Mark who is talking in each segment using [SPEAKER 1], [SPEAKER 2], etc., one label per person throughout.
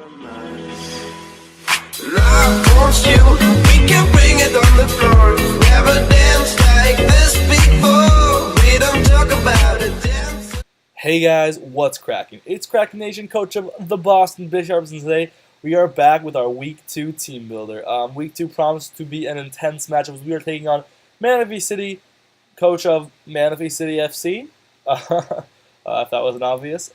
[SPEAKER 1] from us. Love wants you, we can bring it on the floor. Never danced like this before. We don't talk about it. Dance.
[SPEAKER 2] Hey guys, what's cracking? It's Cracking Nation, coach of the Boston Bisharps, and today we are back with our Week 2 Team Builder. Week 2 promised to be an intense matchup as we are taking on Manaphy City, coach of Manaphy City FC, if that wasn't obvious.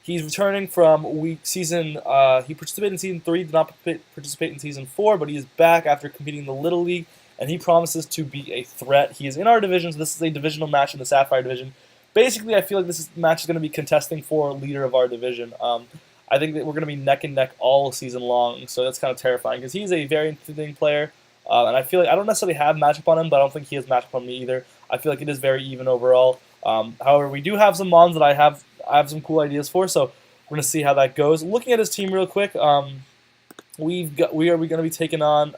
[SPEAKER 2] He's returning from he participated in Season 3, did not participate in Season 4, but he is back after competing in the Little League, and he promises to be a threat. He is in our division, so this is a divisional match in the Sapphire Division. Basically, I feel like this match is going to be contesting for leader of our division. I think that we're going to be neck and neck all season long, so that's kind of terrifying, because he's a very intimidating player, and I feel like I don't necessarily have matchup on him, but I don't think he has matchup on me either. I feel like it is very even overall. However, we do have some mons that I have some cool ideas for, so we're going to see how that goes. Looking at his team real quick, we are going to be taking on,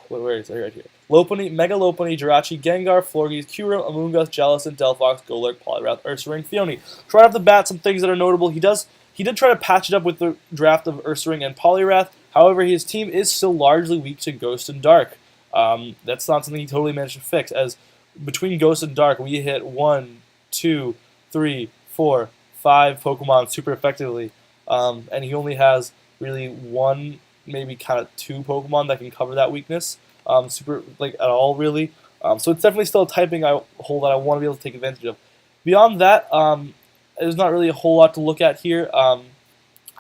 [SPEAKER 2] where is it? Right here. Lopunny, Mega Lopunny, Jirachi, Gengar, Florges, Kyurem, Amoonguss, Jellicent, Delphox, Golurk, Poliwrath, Ursaring, Thione. So right off the bat, some things that are notable. He did try to patch it up with the draft of Ursaring and Poliwrath. However, his team is still largely weak to Ghost and Dark. That's not something he totally managed to fix, as between Ghost and Dark, we hit 1, 2, 3, 4, 5 Pokemon super effectively, and he only has really one, maybe kind of 2 Pokemon that can cover that weakness, at all really. So it's definitely still a typing hole that I want to be able to take advantage of. Beyond that, there's not really a whole lot to look at here. I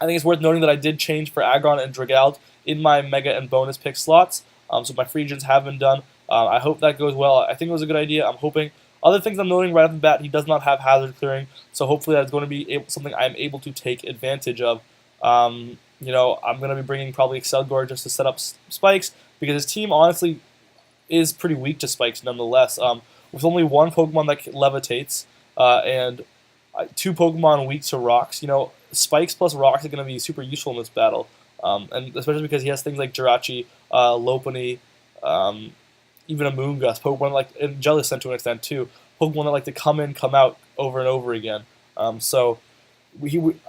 [SPEAKER 2] think it's worth noting that I did change for Aggron and Dragalt in my Mega and bonus pick slots, so my free agents have been done. I hope that goes well. I think it was a good idea. I'm hoping. Other things I'm noting right off the bat, he does not have hazard clearing, so hopefully that's going to be something I'm able to take advantage of. I'm going to be bringing probably Excelgor just to set up spikes, because his team honestly is pretty weak to spikes nonetheless. With only one Pokemon that levitates and 2 Pokemon weak to rocks, spikes plus rocks are going to be super useful in this battle, and especially because he has things like Jirachi, Lopunny, even a Moongus, Pokemon and Jellicent to an extent too, Pokemon that like to come in, come out over and over again. So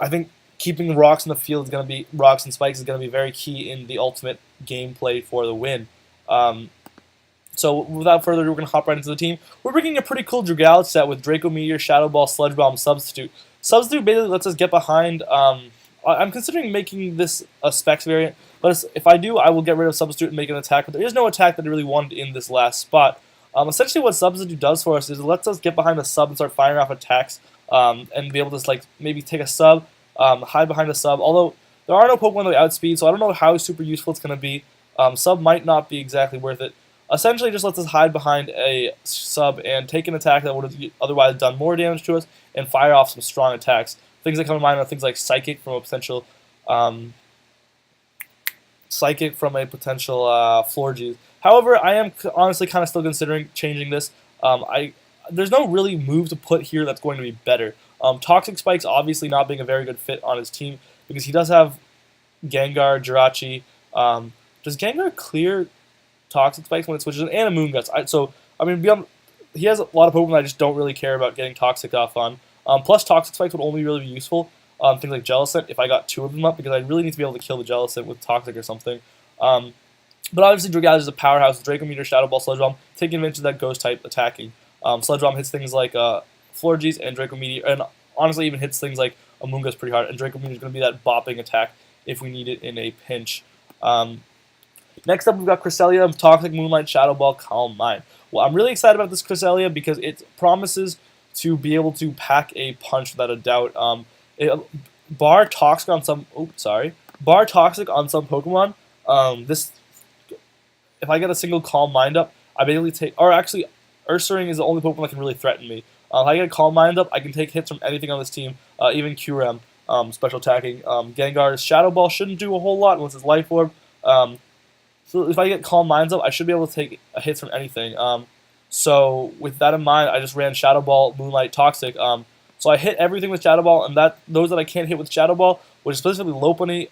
[SPEAKER 2] I think keeping rocks in the field is going to be rocks and spikes is going to be very key in the ultimate gameplay for the win. So without further ado, we're going to hop right into the team. We're bringing a pretty cool Dragalt set with Draco Meteor, Shadow Ball, Sludge Bomb, Substitute. Substitute basically lets us get behind. I'm considering making this a Specs variant, but if I do, I will get rid of Substitute and make an attack, but there is no attack that I really wanted in this last spot. Essentially what Substitute does for us is it lets us get behind the sub and start firing off attacks, and be able to maybe take a sub, hide behind a sub, although there are no Pokemon that outspeed, so I don't know how super useful it's going to be. Sub might not be exactly worth it. Essentially, it just lets us hide behind a sub and take an attack that would have otherwise done more damage to us and fire off some strong attacks. Things that come to mind are things like Psychic from a potential Florges. However, I am honestly kind of still considering changing this. There's no really move to put here that's going to be better. Toxic Spike's obviously not being a very good fit on his team because he does have Gengar, Jirachi. Does Gengar clear Toxic Spikes when it switches in? And a Moonguss. He has a lot of Pokemon I just don't really care about getting Toxic off on. Plus, Toxic Spikes would only really be useful on things like Jellicent if I got 2 of them up, because I really need to be able to kill the Jellicent with Toxic or something. But obviously, Dragalt is a powerhouse. Draco Meteor, Shadow Ball, Sludge Bomb, taking advantage of that Ghost type attacking. Sludge Bomb hits things like Florges and Draco Meteor, and honestly even hits things like Amoonguss pretty hard, and Draco Meteor is going to be that bopping attack if we need it in a pinch. Next up, we've got Cresselia, Toxic, Moonlight, Shadow Ball, Calm Mind. Well, I'm really excited about this Cresselia because it promises to be able to pack a punch without a doubt. Bar Toxic on some Pokemon. If I get a single Calm Mind up, I basically take. Or actually, Ursaring is the only Pokemon that can really threaten me. If I get a Calm Mind up, I can take hits from anything on this team, even Kyurem, special attacking. Gengar's Shadow Ball shouldn't do a whole lot unless it's Life Orb. So if I get Calm Minds up, I should be able to take hits from anything. So with that in mind, I just ran Shadow Ball, Moonlight, Toxic. So I hit everything with Shadow Ball, and those that I can't hit with Shadow Ball, which is specifically Lopunny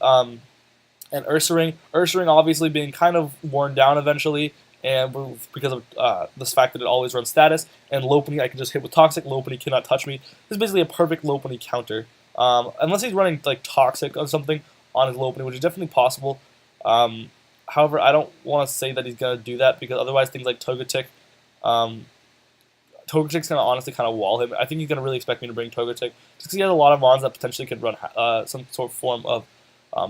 [SPEAKER 2] and Ursaring. Ursaring obviously being kind of worn down eventually, and because of this fact that it always runs status, and Lopunny I can just hit with Toxic. Lopunny cannot touch me. This is basically a perfect Lopunny counter. unless he's running like Toxic or something on his low opening, which is definitely possible. However, I don't want to say that he's going to do that because otherwise things like Togetic, Togetic's going to honestly kind of wall him. I think he's going to really expect me to bring Togetic just because he has a lot of mons that potentially could run some sort of form of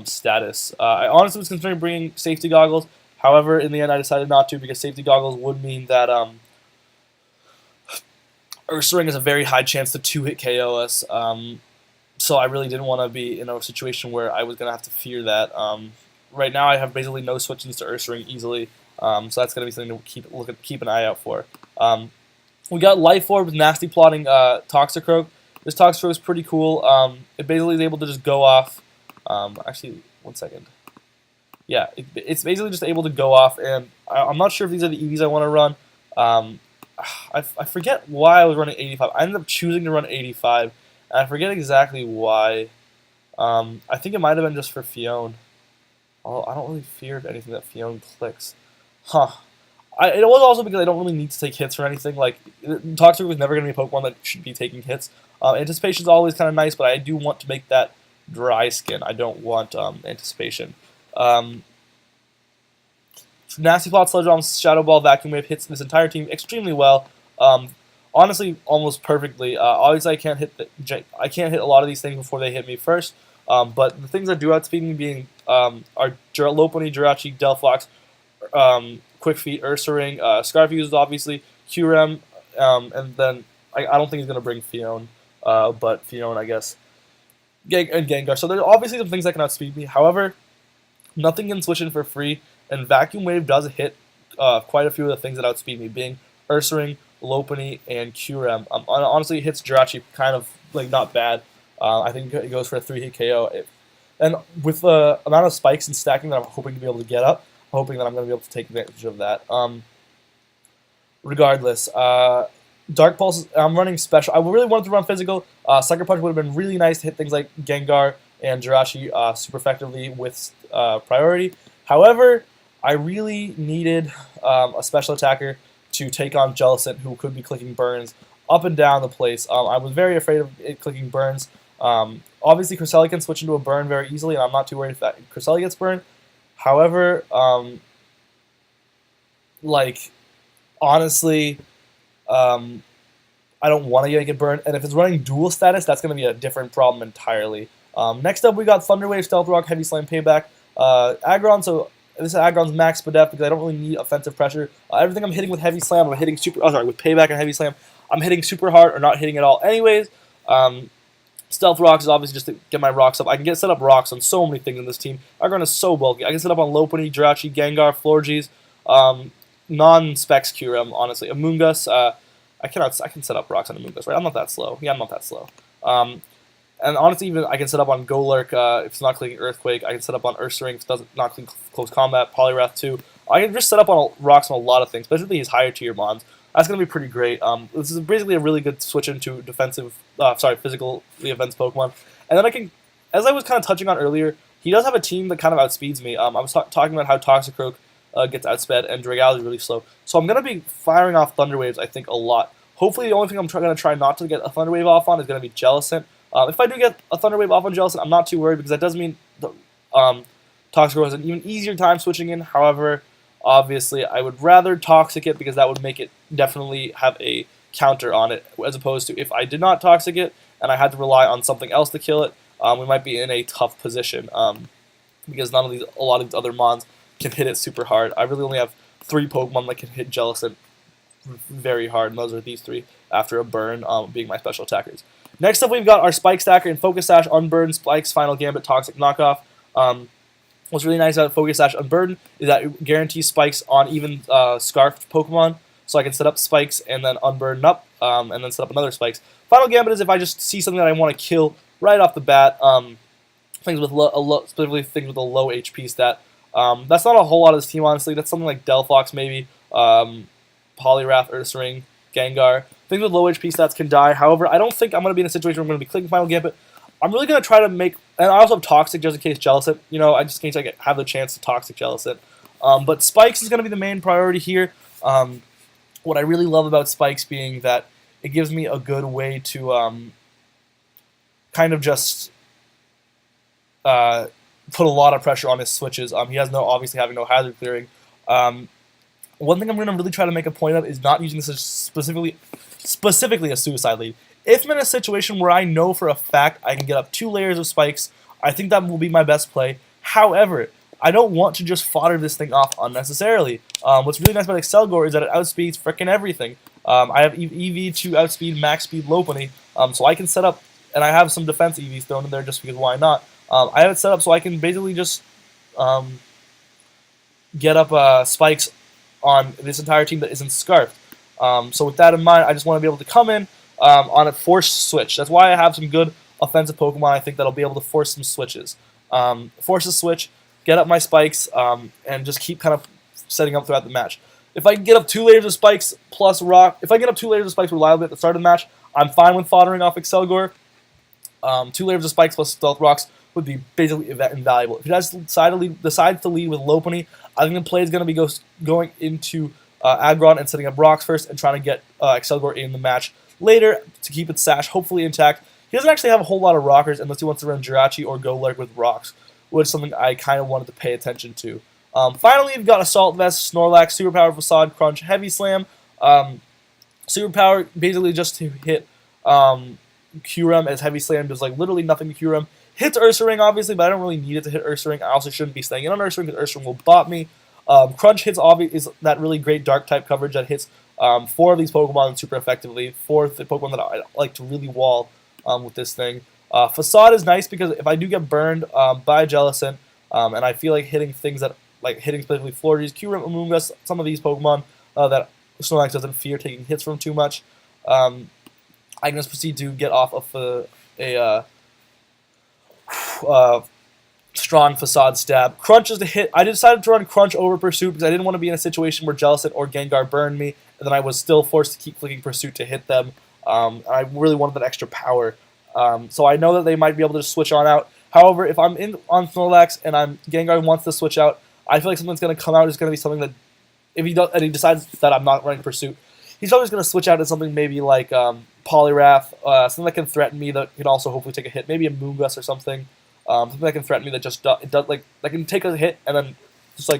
[SPEAKER 2] status. I honestly was considering bringing Safety Goggles. However, in the end, I decided not to because Safety Goggles would mean that Ursaring has a very high chance to 2-hit KO us. So I really didn't want to be in a situation where I was going to have to fear that. Right now, I have basically no switch-ins to Ursaring easily, so that's going to be something to keep an eye out for. We got Life Orb with Nasty Plotting Toxicroak. This Toxicroak is pretty cool. It basically is able to just go off. Actually, 1 second. Yeah, it's basically just able to go off, and I'm not sure if these are the EVs I want to run. I forget why I was running 85. I ended up choosing to run 85, and I forget exactly why. I think it might have been just for Fion. Although I don't really fear anything that Fion clicks. Huh. It was also because I don't really need to take hits or anything. Like, Toxic was never going to be a Pokemon that should be taking hits. Anticipation is always kind of nice, but I do want to make that dry skin. I don't want Anticipation. Nasty Plot, Sludge Bomb, Shadow Ball, Vacuum Wave hits this entire team extremely well. Honestly, almost perfectly. Obviously, I can't hit a lot of these things before they hit me first. But the things that do outspeed me being are Lopunny, Jirachi, Delphox, Quick Feet, Ursaring, Scarfuse, obviously, Qrem, and then I don't think he's going to bring Fion, but Fion, I guess, and Gengar. So there's obviously some things that can outspeed me. However, nothing can switch in for free, and Vacuum Wave does hit quite a few of the things that outspeed me, being Ursaring, Lopunny, and Qrem. Honestly, it hits Jirachi kind of like not bad. I think it goes for a 3-hit KO. And with the amount of spikes and stacking that I'm hoping to be able to get up, I'm hoping that I'm going to be able to take advantage of that. Regardless, Dark Pulse, I'm running special. I really wanted to run physical. Sucker Punch would have been really nice to hit things like Gengar and Jirachi super effectively with priority. However, I really needed a special attacker to take on Jellicent, who could be clicking burns up and down the place. I was very afraid of it clicking burns. Obviously, Cresselia can switch into a burn very easily, and I'm not too worried if that Cresselia gets burned. However, honestly, I don't want to get burned, and if it's running dual status, that's going to be a different problem entirely. Next up, we got Thunder Wave, Stealth Rock, Heavy Slam, Payback, Aggron. So this is Aggron's max Spadef because I don't really need offensive pressure. Everything I'm hitting with Heavy Slam, I'm hitting with Payback and Heavy Slam, I'm hitting super hard or not hitting at all. Anyways, Stealth Rocks is obviously just to get my rocks up. I can set up rocks on so many things in this team. Aggron is so bulky. I can set up on Lopunny, Jirachi, Gengar, Florges, non-Specs Qrem, honestly. Amoonguss, I can set up rocks on Amoonguss, right? I'm not that slow. Yeah, I'm not that slow. And honestly, even I can set up on Golurk if it's not clicking Earthquake. I can set up on Ursaring if it's not clicking Close Combat, Poliwrath 2. I can just set up on rocks on a lot of things, especially his higher tier mons. That's going to be pretty great. This is basically a really good switch into physically offensive Pokemon. And then I can, as I was kind of touching on earlier, he does have a team that kind of outspeeds me. I was talking about how Toxicroak gets outsped and Dragalge is really slow. So I'm going to be firing off Thunder Waves, I think, a lot. Hopefully the only thing I'm going to try not to get a Thunder Wave off on is going to be Jellicent. If I do get a Thunder Wave off on Jellicent, I'm not too worried because that does mean Toxicroak has an even easier time switching in. However, obviously, I would rather Toxic it because that would make it definitely have a counter on it, as opposed to if I did not Toxic it and I had to rely on something else to kill it, we might be in a tough position because a lot of these other mons can hit it super hard. I really only have 3 Pokemon that can hit Jellicent very hard, and those are these 3 after a burn being my special attackers. Next up, we've got our Spike Stacker in Focus Sash, Unburn, Spikes, Final Gambit, Toxic Knockoff. What's really nice about Focus Sash Unburden is that it guarantees spikes on even Scarfed Pokemon, so I can set up spikes and then unburden up, and then set up another spikes. Final Gambit is if I just see something that I want to kill right off the bat, specifically things with a low HP stat. That's not a whole lot of this team, honestly. That's something like Delphox, maybe, Poliwrath, Ursaring, Gengar. Things with low HP stats can die. However, I don't think I'm going to be in a situation where I'm going to be clicking Final Gambit. I'm really going to try to make, and I also have Toxic just in case Jellicent, I just in case I have the chance to Toxic Jellicent. But Spikes is going to be the main priority here. What I really love about Spikes being that it gives me a good way to kind of just put a lot of pressure on his switches. He has obviously having no hazard clearing. One thing I'm going to really try to make a point of is not using this as specifically a suicide lead. If I'm in a situation where I know for a fact I can get up 2 layers of spikes, I think that will be my best play. However, I don't want to just fodder this thing off unnecessarily. What's really nice about Excelgor is that it outspeeds frickin' everything. I have EV to outspeed max speed Lopunny, so I can set up, and I have some defense EVs thrown in there just because why not. I have it set up so I can basically just get up spikes on this entire team that isn't scarfed. So with that in mind, I just want to be able to come in on a forced switch. That's why I have some good offensive Pokemon. I think that'll be able to force some switches. Force a switch, get up my spikes, and just keep kind of setting up throughout the match. If I can get up 2 layers of spikes plus rock, if I get up 2 layers of spikes reliably at the start of the match, I'm fine with foddering off Excelgor. 2 layers of spikes plus stealth rocks would be basically invaluable. If he decides to lead with Lopunny, I think the play is going to be going into Aggron and setting up rocks first and trying to get Excelgor in the match later to keep its sash hopefully intact. He doesn't actually have a whole lot of rockers unless he wants to run Jirachi or Golurk with rocks, which is something I kind of wanted to pay attention to. Finally, you've got Assault Vest, Snorlax, Superpower, Facade, Crunch, Heavy Slam. Superpower basically just to hit Kyurem, as Heavy Slam does like literally nothing to Kyurem. Hits Ursaring, obviously, but I don't really need it to hit Ursaring. I also shouldn't be staying in on Ursaring because Ursaring will bot me. Crunch hits is that really great dark type coverage that hits 4 of these Pokemon super effectively. 4 of the Pokemon that I like to really wall with this thing. Facade is nice because if I do get burned by Jellicent, and I feel like hitting things that hitting specifically Florges, Kyurem, Amoonguss, some of these Pokemon that Snorlax doesn't fear taking hits from too much, I can just proceed to get off of a strong Facade stab. Crunch is the hit. I decided to run Crunch over Pursuit because I didn't want to be in a situation where Jellicent or Gengar burned me, and then I was still forced to keep flicking Pursuit to hit them. I really wanted that extra power. So I know that they might be able to just switch on out. However, if I'm in on Snorlax and Gengar wants to switch out, I feel like something's going to come out is going to be something that if he does and he decides that I'm not running Pursuit, he's always going to switch out to something maybe like Poliwrath, something that can threaten me that can also hopefully take a hit, maybe a Moongus or something, something that can threaten me that just that can take a hit and then just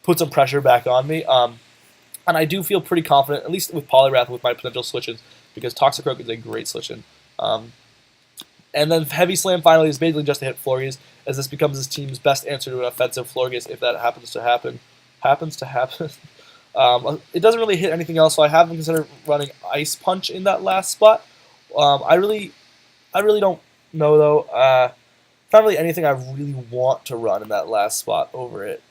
[SPEAKER 2] put some pressure back on me. And I do feel pretty confident, at least with Poliwrath, with my potential switches, because Toxicroak is a great switch-in. And then Heavy Slam finally is basically just to hit Florges, as this becomes his team's best answer to an offensive Florges if that happens to happen. It doesn't really hit anything else, so I haven't considered running Ice Punch in that last spot. I really don't know though. It's not really anything I really want to run in that last spot over it.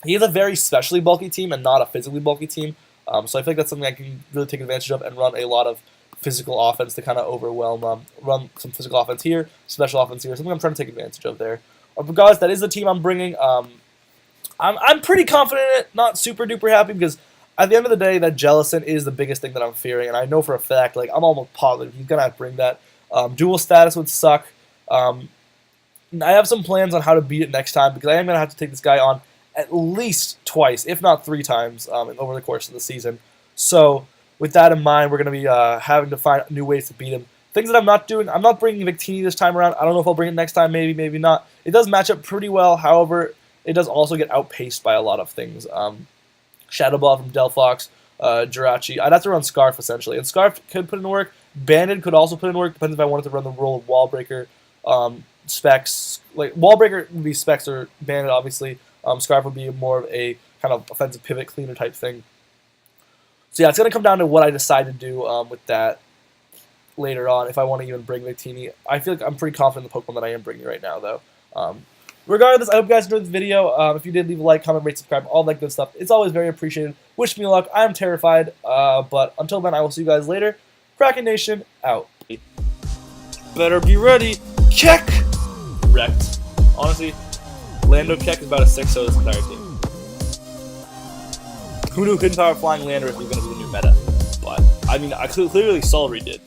[SPEAKER 2] He is a very specially bulky team and not a physically bulky team, so I feel like that's something I can really take advantage of and run a lot of physical offense to kind of overwhelm, run some physical offense here, special offense here, something I'm trying to take advantage of there. Regardless, that is the team I'm bringing. I'm pretty confident in it, not super duper happy, because at the end of the day, that Jellicent is the biggest thing that I'm fearing, and I know for a fact, I'm almost positive he's going to bring that. Dual status would suck. I have some plans on how to beat it next time, because I am going to have to take this guy on at least twice, if not 3 times, over the course of the season. So, with that in mind, we're going to be having to find new ways to beat him. Things that I'm not doing, I'm not bringing Victini this time around. I don't know if I'll bring it next time, maybe, maybe not. It does match up pretty well, however, it does also get outpaced by a lot of things. Shadow Ball from Delphox, Jirachi. I'd have to run Scarf, essentially. And Scarf could put in work. Banded could also put in work, depends if I wanted to run the role of Wall Breaker. Specs, Wall Breaker would be Specs or Banded, obviously. Scarf would be more of a kind of offensive pivot cleaner type thing. So yeah, it's going to come down to what I decide to do with that later on, if I want to even bring Victini. I feel like I'm pretty confident in the Pokemon that I am bringing right now, though. Regardless, I hope you guys enjoyed this video. If you did, leave a like, comment, rate, subscribe, all that good stuff. It's always very appreciated. Wish me luck. I am terrified. But until then, I will see you guys later. Kraken Nation, out. Better be ready. Check! Wrecked. Honestly, Lando Keck is about a 6-0 this entire team. Who knew couldn't power Flying Lander if he was going to be the new meta? But, I mean, clearly Sulry did.